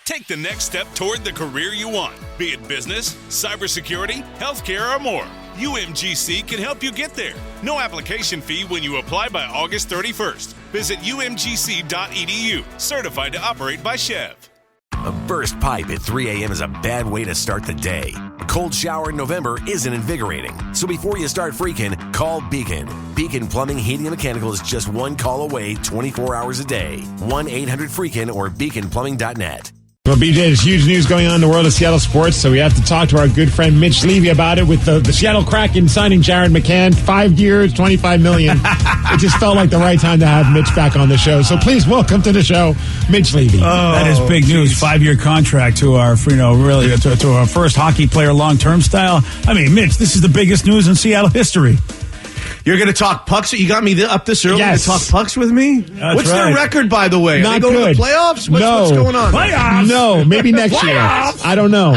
Take the next step toward the career you want, be it business, cybersecurity, healthcare, or more. UMGC can help you get there. No application fee when you apply by August 31st. Visit umgc.edu. Certified to operate by Chev. A burst pipe at 3 a.m. is a bad way to start the day. A cold shower in November isn't invigorating. So before you start freaking, call Beacon. Beacon Plumbing, Heating, and Mechanical is just one call away 24 hours a day. 1-800-FREAKIN or beaconplumbing.net. Well, BJ, there's huge news going on in the world of Seattle sports, so we have to talk to our good friend Mitch Levy about it with the Seattle Kraken signing Jared McCann, 5 years, $25 million. It just felt like the right time to have Mitch back on the show. So please welcome to the show, Mitch Levy. That is big news. 5-year contract to our, really to our first hockey player long-term style. I mean, Mitch, this is the biggest news in Seattle history. You're going to talk pucks? You got me up this early to talk pucks with me? What's right. their record, by the way? Not Are they going good. to the playoffs? What's going on? Playoffs? No, maybe next year. I don't know.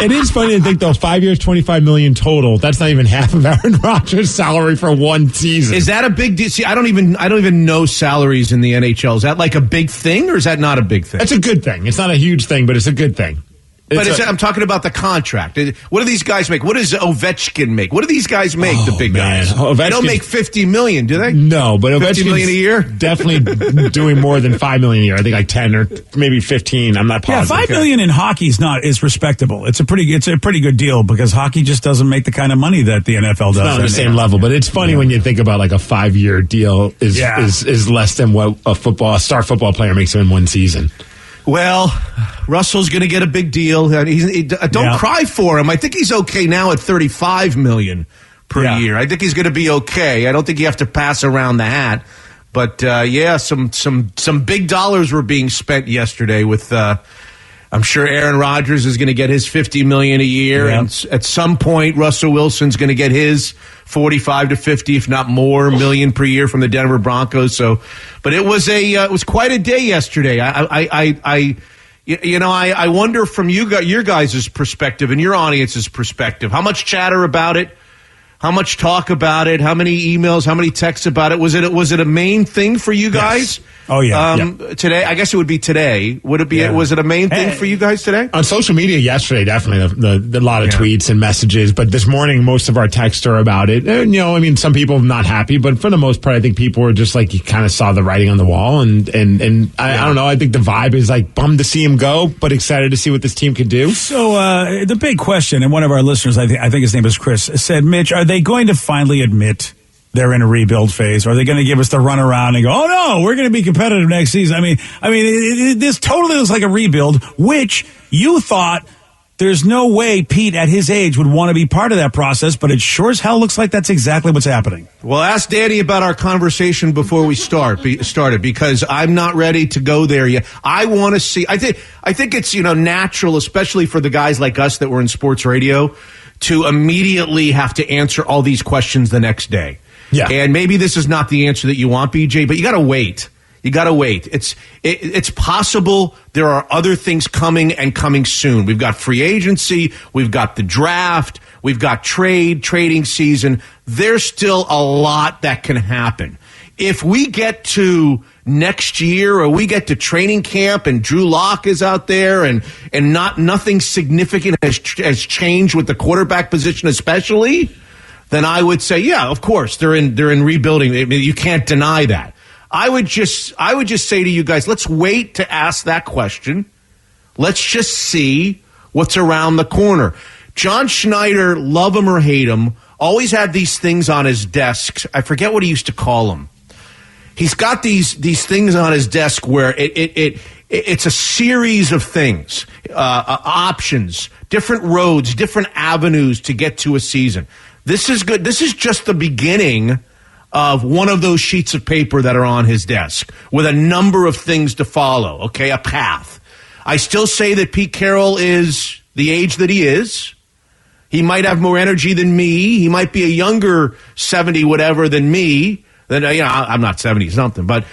It is funny to think, though, 5 years, $25 million total. That's not even half of Aaron Rodgers' salary for one season. Is that a big deal? See, I don't even know salaries in the NHL. Is that like a big thing, or is that not a big thing? It's a good thing. It's not a huge thing, but it's a good thing. I'm talking about the contract. What do these guys make? What does Ovechkin make? What do these guys make, the big guys? They don't make $50 million, do they? No, but $50 million a year? Definitely doing more than $5 million a year. I think like 10 or maybe 15. I'm not positive. Yeah, $5 million in hockey is respectable. It's a pretty good deal because hockey just doesn't make the kind of money that the NFL does. It's not on the same level, but it's funny when you think about like a 5-year deal is less than what a star football player makes in one season. Well, Russell's going to get a big deal. Don't cry for him. I think he's okay now at $35 million per year. I think he's going to be okay. I don't think you have to pass around the hat. But some big dollars were being spent yesterday with. I'm sure Aaron Rodgers is going to get his $50 million a year, and at some point Russell Wilson's going to get his 45 to 50, if not more, million per year from the Denver Broncos. So, but it was quite a day yesterday. I wonder from your guys' perspective and your audience's perspective, how much chatter about it, how much talk about it, how many emails, how many texts about it. Was it a main thing for you guys? Yes. Oh, yeah. Today, I guess it would be today. Would it be? Yeah. Was it a main thing for you guys today? On social media yesterday, definitely the lot of tweets and messages. But this morning, most of our texts are about it. And, some people not happy, but for the most part, I think people were just like, you kind of saw the writing on the wall. And I don't know. I think the vibe is like bummed to see him go, but excited to see what this team could do. So the big question, and one of our listeners, I think his name is Chris, said, Mitch, are they going to finally admit they're in a rebuild phase? Or are they going to give us the runaround and go, oh, no, we're going to be competitive next season? I mean, this totally looks like a rebuild, which you thought there's no way Pete at his age would want to be part of that process, but it sure as hell looks like that's exactly what's happening. Well, ask Danny about our conversation before we started, because I'm not ready to go there yet. I want to see. I think it's natural, especially for the guys like us that were in sports radio, to immediately have to answer all these questions the next day. Yeah. And maybe this is not the answer that you want, BJ, but you got to wait. You got to wait. It's possible there are other things coming and coming soon. We've got free agency. We've got the draft. We've got trading season. There's still a lot that can happen. If we get to next year or we get to training camp and Drew Lock is out there and nothing significant has changed with the quarterback position especially, then I would say, yeah, of course, they're in rebuilding. I mean, you can't deny that. I would just say to you guys, let's wait to ask that question. Let's just see what's around the corner. John Schneider, love him or hate him, always had these things on his desk. I forget what he used to call them. He's got these things on his desk where it's a series of things, options, different roads, different avenues to get to a season. This is good. This is just the beginning of one of those sheets of paper that are on his desk with a number of things to follow, okay, a path. I still say that Pete Carroll is the age that he is. He might have more energy than me. He might be a younger 70 whatever than me. I'm not 70-something, but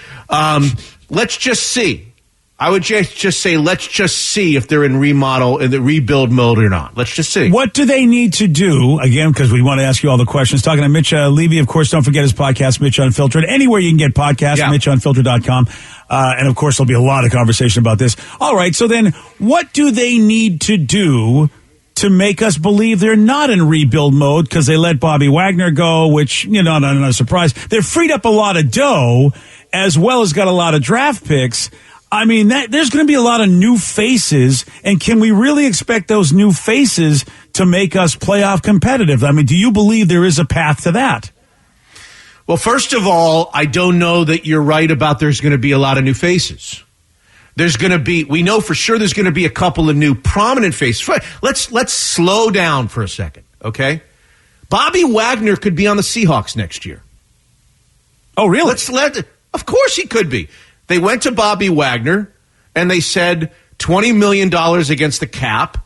let's just see. I would just say let's just see if they're in the rebuild mode or not. Let's just see. What do they need to do, again, because we want to ask you all the questions. Talking to Mitch Levy, of course, don't forget his podcast, Mitch Unfiltered. Anywhere you can get podcasts, MitchUnfiltered.com. And of course, there'll be a lot of conversation about this. All right. So then what do they need to do to make us believe they're not in rebuild mode because they let Bobby Wagner go, which, not a surprise. They've freed up a lot of dough as well as got a lot of draft picks. I mean, there's going to be a lot of new faces, and can we really expect those new faces to make us playoff competitive? I mean, do you believe there is a path to that? Well, first of all, I don't know that you're right about there's going to be a lot of new faces. We know for sure there's going to be a couple of new prominent faces. Let's slow down for a second, okay? Bobby Wagner could be on the Seahawks next year. Oh, really? Of course he could be. They went to Bobby Wagner, and they said $20 million against the cap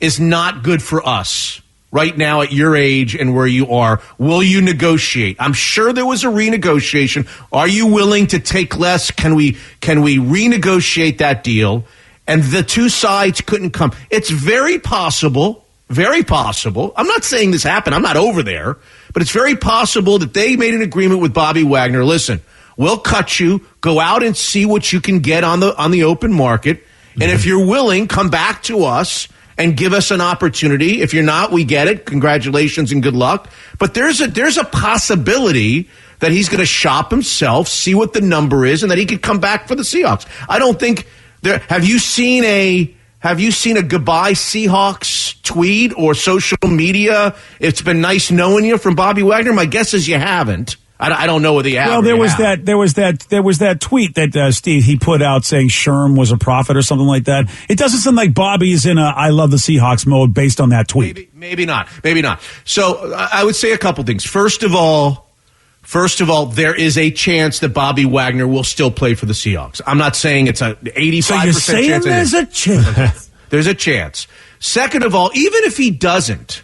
is not good for us right now at your age and where you are. Will you negotiate? I'm sure there was a renegotiation. Are you willing to take less? Can we renegotiate that deal? And the two sides couldn't come. It's very possible. I'm not saying this happened. I'm not over there. But it's very possible that they made an agreement with Bobby Wagner. Listen, we'll cut you. Go out and see what you can get on the open market. And if you're willing, come back to us and give us an opportunity. If you're not, we get it. Congratulations and good luck. But there's a possibility that he's going to shop himself, see what the number is, and that he could come back for the Seahawks. I don't think there. Have you seen a goodbye Seahawks tweet or social media? It's been nice knowing you from Bobby Wagner. My guess is you haven't. I don't know whether you have. Well, there was that tweet that Steve he put out saying Sherm was a prophet or something like that. It doesn't sound like Bobby's in a I love the Seahawks mode based on that tweet. Maybe not. So I would say a couple things. First of all, there is a chance that Bobby Wagner will still play for the Seahawks. I'm not saying it's a 85% so you're saying chance. There's a chance. There's a chance. Second of all, even if he doesn't,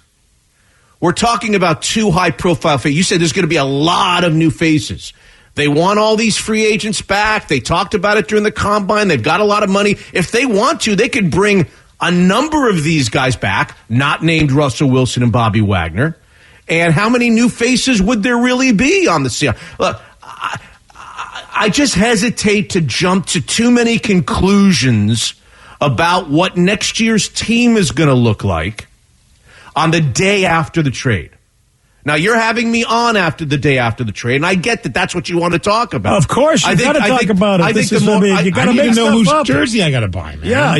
we're talking about two high-profile faces. You said there's going to be a lot of new faces. They want all these free agents back. They talked about it during the combine. They've got a lot of money. If they want to, they could bring a number of these guys back, not named Russell Wilson and Bobby Wagner. And how many new faces would there really be on the Seahawks? Look, I just hesitate to jump to too many conclusions about what next year's team is going to look like on the day after the trade. Now, you're having me on after the day after the trade, and I get that that's what you want to talk about. Of course, you got to talk about it. This is you got to make know whose up. jersey I got to buy, man. Yeah,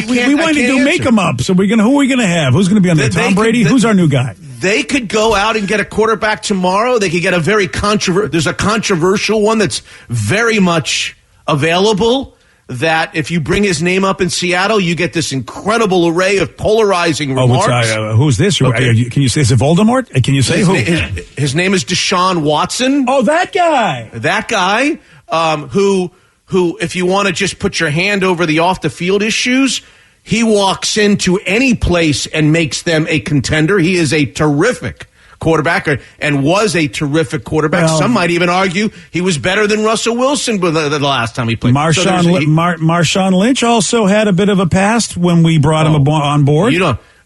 we wanted to make them up. So who are we going to have? Who's going to be on there? Tom Brady? Who's our new guy? They could go out and get a quarterback tomorrow. They could get there's a controversial one that's very much available. That if you bring his name up in Seattle, you get this incredible array of polarizing remarks. Who's this? Okay. Can you say, is it Voldemort? Can you say who? His name is Deshaun Watson. Oh, that guy. That guy who, if you want to just put your hand over the off-the-field issues, he walks into any place and makes them a contender. He is a terrific quarterback and was a terrific quarterback. Well, some might even argue he was better than Russell Wilson the last time he played. Marshawn Lynch also had a bit of a past when we brought him on board.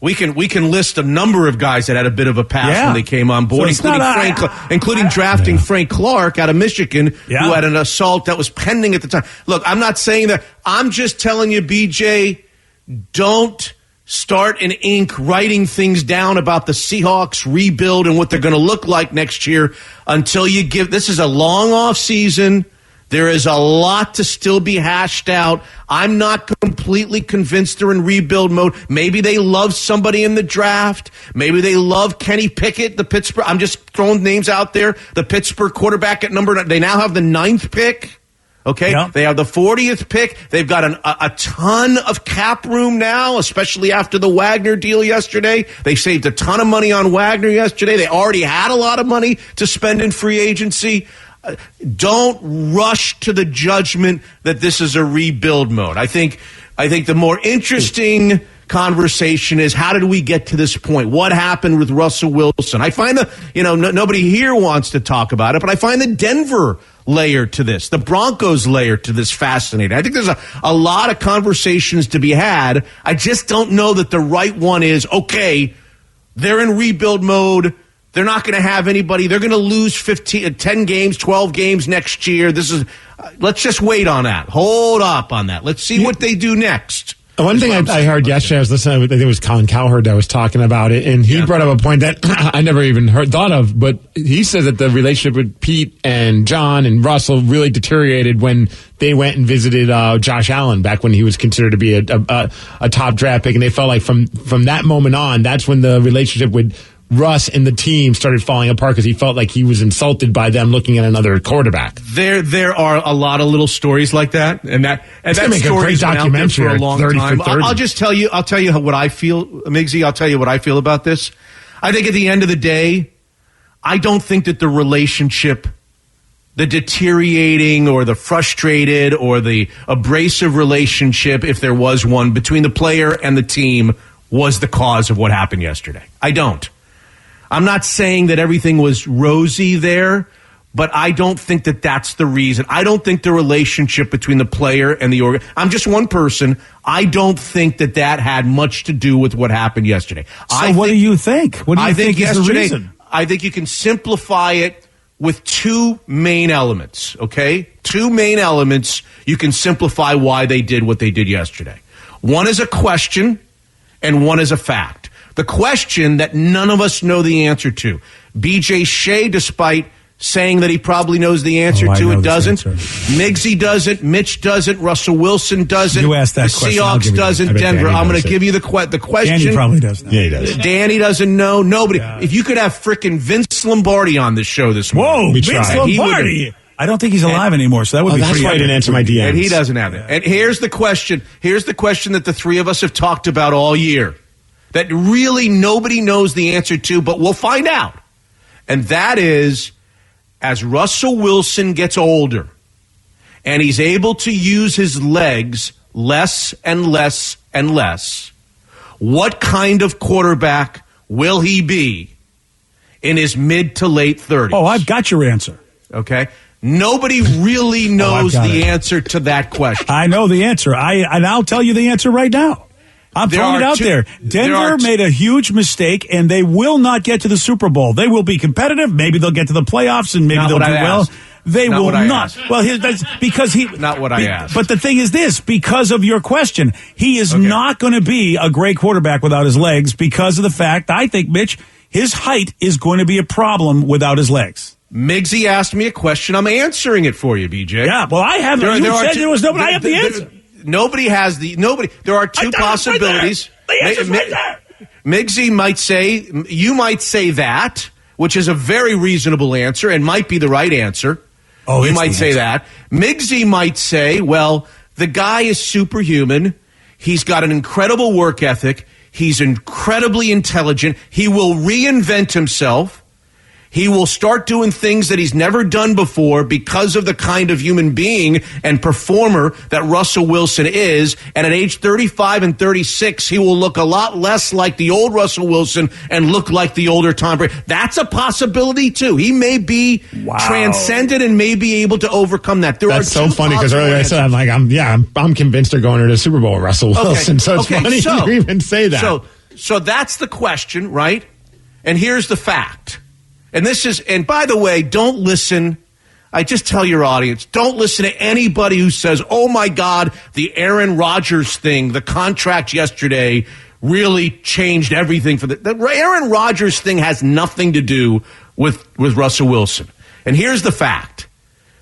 We can list a number of guys that had a bit of a past when they came on board, including drafting Frank Clark out of Michigan, who had an assault that was pending at the time. Look, I'm not saying that. I'm just telling you, BJ, don't start in ink writing things down about the Seahawks rebuild and what they're going to look like next year until you give. This is a long off season. There is a lot to still be hashed out. I'm not completely convinced they're in rebuild mode. Maybe they love somebody in the draft. Maybe they love Kenny Pickett, the Pittsburgh. I'm just throwing names out there. The Pittsburgh quarterback at number 9. They now have the 9th pick. Okay, They have the 40th pick. They've got a ton of cap room now, especially after the Wagner deal yesterday. They saved a ton of money on Wagner yesterday. They already had a lot of money to spend in free agency. Don't rush to the judgment that this is a rebuild mode. I think the more interesting conversation is how did we get to this point? What happened with Russell Wilson? I find nobody here wants to talk about it, but I find the Denver layer to this, the Broncos layer to this fascinating. I think there's a lot of conversations to be had. I just don't know that the right one is, okay, they're in rebuild mode. They're not going to have anybody. They're going to lose 10 games, 12 games next year. Let's just wait on that. Hold up on that. Let's see what they do next. One thing I heard yesterday, I was listening, I think it was Colin Cowherd that was talking about it, and he brought up a point that I never even thought of, but he says that the relationship with Pete and John and Russell really deteriorated when they went and visited Josh Allen back when he was considered to be a top draft pick, and they felt like from that moment on, that's when the relationship with Russ and the team started falling apart because he felt like he was insulted by them looking at another quarterback. There are a lot of little stories like that, and that make a great documentary for a long 30 time. for 30. I'll tell you what I feel, Miggsy. I'll tell you what I feel about this. I think at the end of the day, I don't think that the relationship, the deteriorating or the frustrated or the abrasive relationship, if there was one, between the player and the team was the cause of what happened yesterday. I don't. I'm not saying that everything was rosy there, but I don't think that that's the reason. I don't think the relationship between the player and the organ. I'm just one person. I don't think that had much to do with what happened yesterday. So what do you think? What do you think is the reason? I think you can simplify it with two main elements, okay? Two main elements you can simplify why they did what they did yesterday. One is a question and one is a fact. The question that none of us know the answer to. B.J. Shea, despite saying that he probably knows the answer to it, doesn't. Miggsy doesn't. Mitch doesn't. Russell Wilson doesn't. You asked that the question. Seahawks doesn't. Denver. I'm going to give you the question. Danny probably does know. Yeah, he does. Danny doesn't know. Nobody. Yeah. If you could have frickin' Vince Lombardi on this show this morning. Whoa, Vince Lombardi. I don't think he's alive anymore, so that would be that's pretty why I didn't answer my DMs. And he doesn't have it. And here's the question. Here's the question that the three of us have talked about all year, that really nobody knows the answer to, but we'll find out. And that is, as Russell Wilson gets older and he's able to use his legs less and less and less, what kind of quarterback will he be in his mid to late 30s? Oh, I've got your answer. Okay. Nobody really knows the answer to that question. I know the answer. And I'll tell you the answer right now. I'm throwing it out there. Denver made a huge mistake, and they will not get to the Super Bowl. They will be competitive. Maybe they'll get to the playoffs, and maybe they'll do well. They will not. Well, that's because he. Not what I asked. But the thing is this: because of your question, he is not going to be a great quarterback without his legs. Because of the fact, I think, Mitch, his height is going to be a problem without his legs. Miggsy asked me a question. I'm answering it for you, BJ. Yeah. Well, I have. You said there was nobody. I have the answer. Nobody has nobody. There are two possibilities. Right there. The answer's right there. Miggsy might say, you might say that, which is a very reasonable answer and might be the right answer. Oh, you might say that. Miggsy might say, well, the guy is superhuman. He's got an incredible work ethic. He's incredibly intelligent. He will reinvent himself. He will start doing things that he's never done before because of the kind of human being and performer that Russell Wilson is. And at age 35 and 36, he will look a lot less like the old Russell Wilson and look like the older Tom Brady. That's a possibility, too. He may be transcended and may be able to overcome that. That's so funny because earlier I said, I'm convinced they're going to the Super Bowl, Russell Wilson. So it's funny you even say that. So that's the question, right? And here's the fact. And by the way, don't listen. I just tell your audience, don't listen to anybody who says, oh my God, the Aaron Rodgers thing, the contract yesterday really changed everything for the Aaron Rodgers thing has nothing to do with Russell Wilson. And here's the fact.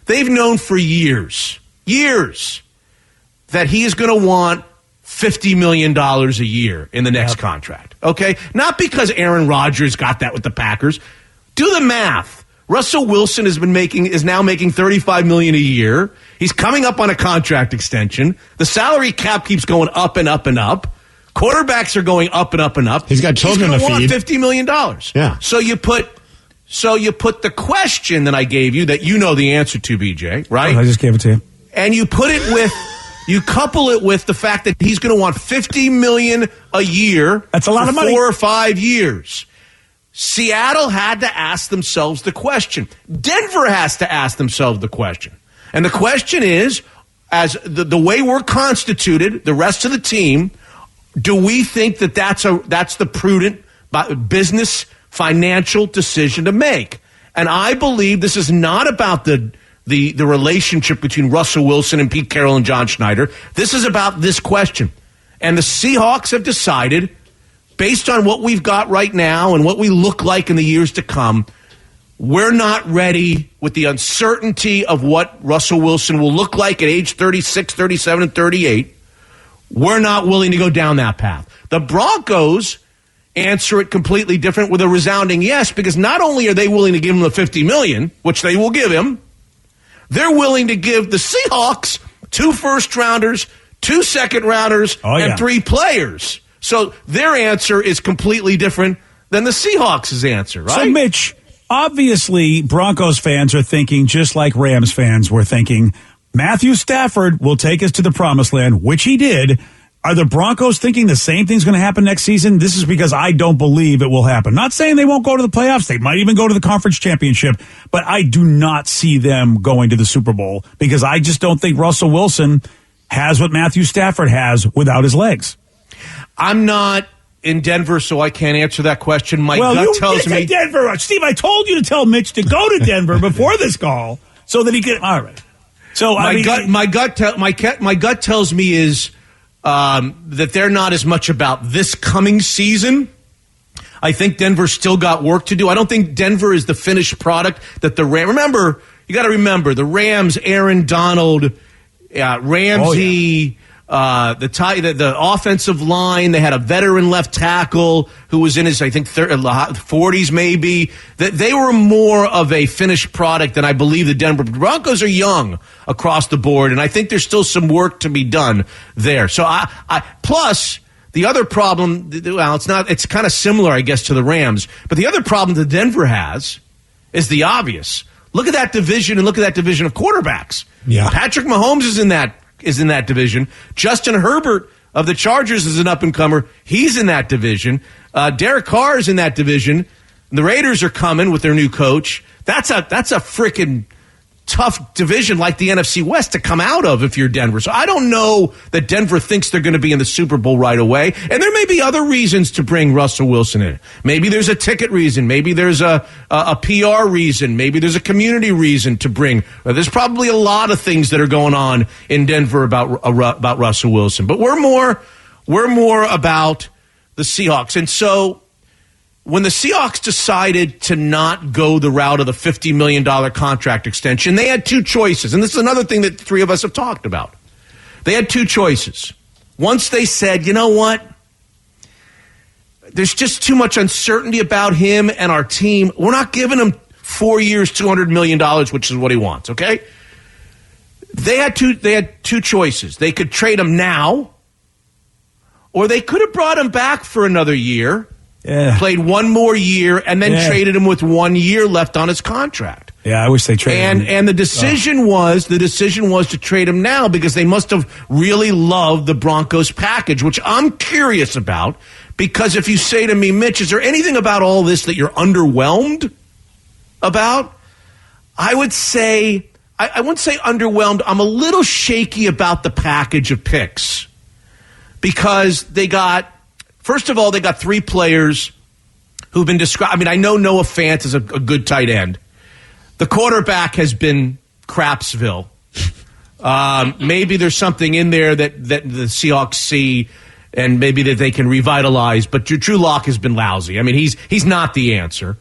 They've known for years, that he is going to want $50 million a year in the next contract. Okay? Not because Aaron Rodgers got that with the Packers. Do the math. Russell Wilson is now making $35 million a year. He's coming up on a contract extension. The salary cap keeps going up and up and up. Quarterbacks are going up and up and up. He's got children to feed. He's going to want $50 million. Yeah. So you put the question that I gave you that you know the answer to, BJ, right? I just gave it to you. And you put it with, you couple it with the fact that he's going to want $50 million a year. That's a lot of money. 4 or 5 years. Seattle had to ask themselves the question. Denver has to ask themselves the question. And the question is, as the way we're constituted, the rest of the team, do we think that that's the prudent business financial decision to make. And I believe this is not about the relationship between Russell Wilson and Pete Carroll and John Schneider. This is about this question. And the Seahawks have decided, based on what we've got right now and what we look like in the years to come, we're not ready with the uncertainty of what Russell Wilson will look like at age 36, 37, and 38. We're not willing to go down that path. The Broncos answer it completely different with a resounding yes, because not only are they willing to give him the $50 million, which they will give him, they're willing to give the Seahawks 2 first-rounders, 2 second-rounders, and 3 players. So their answer is completely different than the Seahawks' answer, right? So, Mitch, obviously Broncos fans are thinking just like Rams fans were thinking, Matthew Stafford will take us to the promised land, which he did. Are the Broncos thinking the same thing's going to happen next season? This is because I don't believe it will happen. Not saying they won't go to the playoffs. They might even go to the conference championship. But I do not see them going to the Super Bowl because I just don't think Russell Wilson has what Matthew Stafford has without his legs. I'm not in Denver, so I can't answer that question. My gut tells me Denver. Steve, I told you to tell Mitch to go to Denver before this call so that he could. All right. So my gut tells me is that they're not as much about this coming season. I think Denver's still got work to do. I don't think Denver is the finished product that the Rams. Remember, you got to remember the Rams. Aaron Donald, Ramsey. The offensive line, they had a veteran left tackle who was in his, I think, 40s maybe. They were more of a finished product than I believe the Denver Broncos are young across the board, and I think there's still some work to be done there. So plus the other problem, well, it's kind of similar, I guess, to the Rams, but the other problem that Denver has is the obvious. Look at that division and look at that division of quarterbacks. Yeah. Patrick Mahomes is in that division. Justin Herbert of the Chargers is an up-and-comer. He's in that division. Derek Carr is in that division. The Raiders are coming with their new coach. That's a freaking tough division like the NFC West to come out of if you're Denver. So I don't know that Denver thinks they're going to be in the Super Bowl right away. And there may be other reasons to bring Russell Wilson in. Maybe there's a ticket reason. Maybe there's a PR reason. Maybe there's a community reason to bring. There's probably a lot of things that are going on in Denver about Russell Wilson. But we're more about the Seahawks. And so when the Seahawks decided to not go the route of the $50 million contract extension, they had 2 choices. And this is another thing that the 3 of us have talked about. They had 2 choices. Once they said, you know what? There's just too much uncertainty about him and our team. We're not giving him 4 years, $200 million, which is what he wants, okay? They had two choices. They could trade him now, or they could have brought him back for another year. Yeah. Played 1 more year and then traded him with 1 year left on his contract. Yeah, I wish they traded him. And the decision was to trade him now because they must have really loved the Broncos package, which I'm curious about. Because if you say to me, Mitch, is there anything about all this that you're underwhelmed about? I would say I wouldn't say underwhelmed. I'm a little shaky about the package of picks because first of all, they got 3 players who've been described. I mean, I know Noah Fant is a good tight end. The quarterback has been Crapsville. Maybe there's something in there that the Seahawks see and maybe that they can revitalize. But Drew Lock has been lousy. I mean, he's not the answer.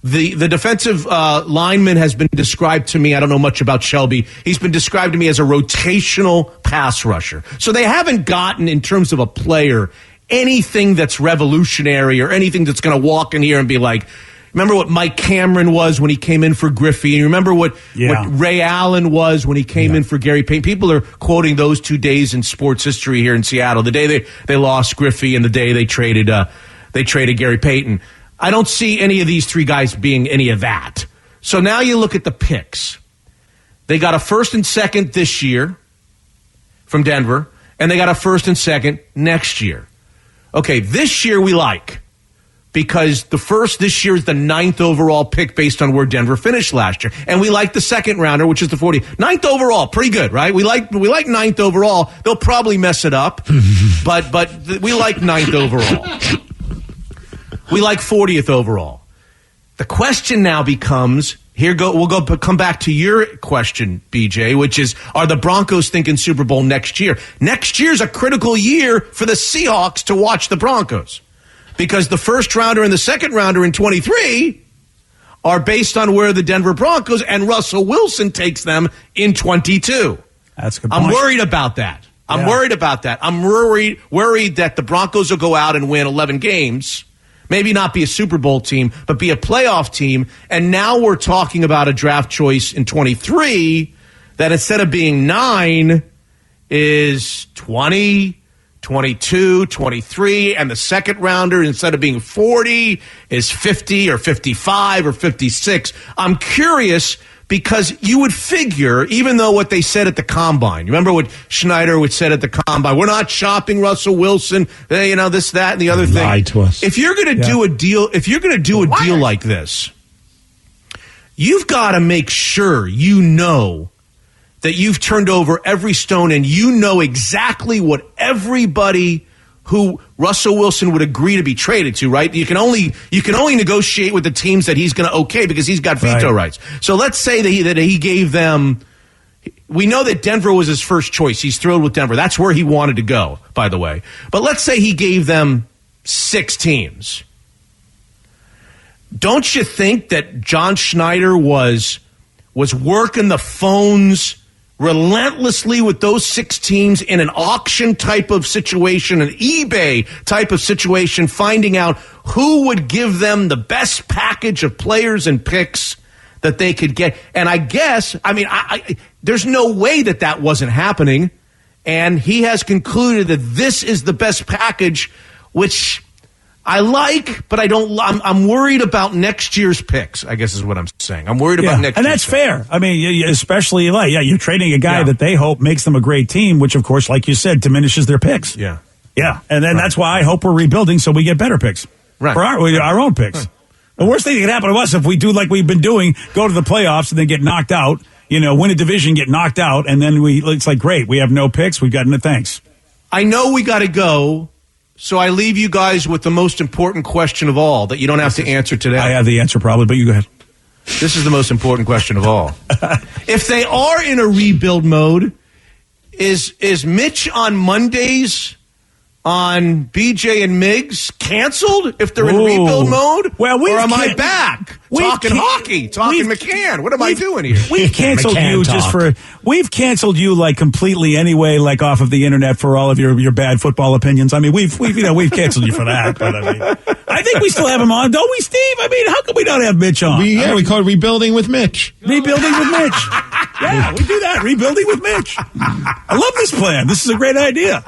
The defensive lineman has been described to me. I don't know much about Shelby. He's been described to me as a rotational pass rusher. So they haven't gotten, in terms of a player, anything that's revolutionary or anything that's going to walk in here and be like, remember what Mike Cameron was when he came in for Griffey? And remember what Ray Allen was when he came in for Gary Payton? People are quoting those 2 days in sports history here in Seattle. The day they lost Griffey and the day they traded Gary Payton. I don't see any of these 3 guys being any of that. So now you look at the picks. They got a 1st and 2nd this year from Denver, and they got a 1st and 2nd next year. Okay, this year we like because the 1st this year is the 9th overall pick based on where Denver finished last year. And we like the 2nd rounder, which is the 40th. 9th overall, pretty good, right? We like 9th overall. They'll probably mess it up, but we like 9th overall. We like 40th overall. The question now becomes, come back to your question, BJ, which is, are the Broncos thinking Super Bowl next year? Next year's a critical year for the Seahawks to watch the Broncos, because the first rounder and the second rounder in 23 are based on where the Denver Broncos and Russell Wilson takes them in 22. That's a good point. I'm worried about that. I'm worried that the Broncos will go out and win 11 games, maybe not be a Super Bowl team, but be a playoff team. And now we're talking about a draft choice in 23 that instead of being 9 is 20, 22, 23, and the second rounder, instead of being 40, is 50 or 55 or 56. I'm curious, because you would figure, even though what they said at the Combine, you remember what Schneider would said at the Combine, we're not shopping Russell Wilson, this, that, and the other thing. Lied to us. If you're going to do a deal, deal like this, you've got to make sure you know that you've turned over every stone and you know exactly what everybody who Russell Wilson would agree to be traded to, right? You can only negotiate with the teams that he's going to okay, because he's got veto rights. So let's say that he gave them. We know that Denver was his first choice. He's thrilled with Denver. That's where he wanted to go, by the way. But let's say he gave them 6 teams. Don't you think that John Schneider was working the phones relentlessly with those 6 teams in an auction type of situation, an eBay type of situation, finding out who would give them the best package of players and picks that they could get? And I guess, there's no way that wasn't happening. And he has concluded that this is the best package, which I like, but I don't. I'm worried about next year's picks, I guess is what I'm saying. I'm worried about next year's picks. And that's fair. I mean, especially you're trading a guy that they hope makes them a great team, which, of course, like you said, diminishes their picks. Yeah. Yeah. And then that's why I hope we're rebuilding so we get better picks. Right. For our own picks. Right. The worst thing that can happen to us if we do like we've been doing, go to the playoffs and then get knocked out, win a division, get knocked out, and then it's like, great, we have no picks, we've got no thanks. I know we got to go. So I leave you guys with the most important question of all that you don't have to answer today. I have the answer probably, but you go ahead. This is the most important question of all. If they are in a rebuild mode, is Mitch on Mondays on BJ and Miggs canceled if they're in rebuild mode? Well, or am I back talking hockey, talking McCann? What am I doing here? We've canceled you we've canceled you like completely anyway, like off of the internet for all of your bad football opinions. I mean, we've canceled you for that. But I think we still have him on, don't we, Steve? I mean, how come we don't have Mitch on? We call it Rebuilding with Mitch. Rebuilding with Mitch. Yeah, we do that. Rebuilding with Mitch. I love this plan. This is a great idea.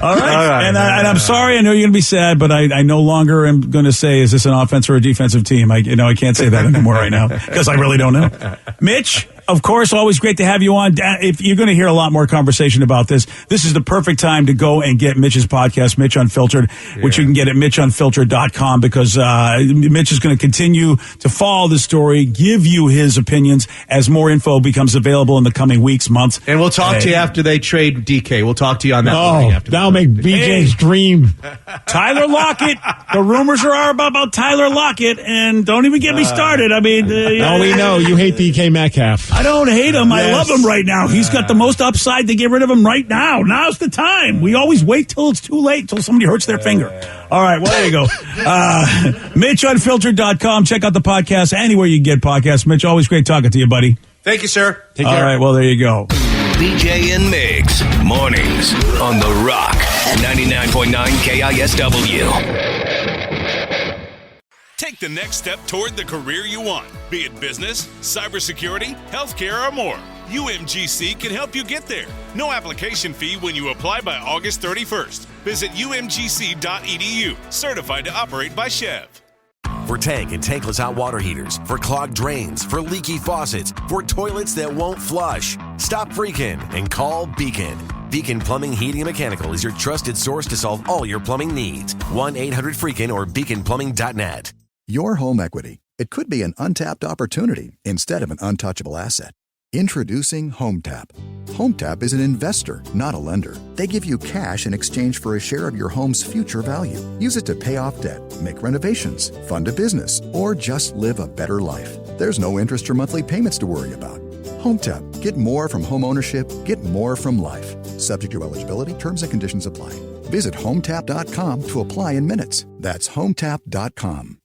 All right. And I'm sorry. I know you're going to be sad, but I no longer am going to say, is this an offense or a defensive team? I can't say that anymore right now because I really don't know. Mitch, of course, always great to have you on. If you're going to hear a lot more conversation about this is the perfect time to go and get Mitch's podcast, Mitch Unfiltered, which you can get at MitchUnfiltered.com, because Mitch is going to continue to follow the story, give you his opinions as more info becomes available in the coming weeks, months. And we'll talk to you after they trade DK. We'll talk to you on that morning after. That'll make BJ's dream. Tyler Lockett. The rumors are about Tyler Lockett, and don't even get me started. I mean, we know you hate DK Metcalf. I don't hate him. Yes. I love him right now. He's got the most upside to get rid of him right now. Now's the time. We always wait till it's too late, till somebody hurts their finger. All right, well, there you go. MitchUnfiltered.com. Check out the podcast anywhere you get podcasts. Mitch, always great talking to you, buddy. Thank you, sir. Take care. All right, well, there you go. BJ and Miggs, mornings on The Rock, 99.9 KISW. Take the next step toward the career you want, be it business, cybersecurity, healthcare, or more. UMGC can help you get there. No application fee when you apply by August 31st. Visit umgc.edu, certified to operate by Chev. For tank and tankless hot water heaters, for clogged drains, for leaky faucets, for toilets that won't flush. Stop freaking and call Beacon. Beacon Plumbing, Heating, and Mechanical is your trusted source to solve all your plumbing needs. 1-800-FREAKIN or beaconplumbing.net. Your home equity. It could be an untapped opportunity instead of an untouchable asset. Introducing HomeTap. HomeTap is an investor, not a lender. They give you cash in exchange for a share of your home's future value. Use it to pay off debt, make renovations, fund a business, or just live a better life. There's no interest or monthly payments to worry about. HomeTap. Get more from home ownership. Get more from life. Subject to eligibility, terms and conditions apply. Visit HomeTap.com to apply in minutes. That's HomeTap.com.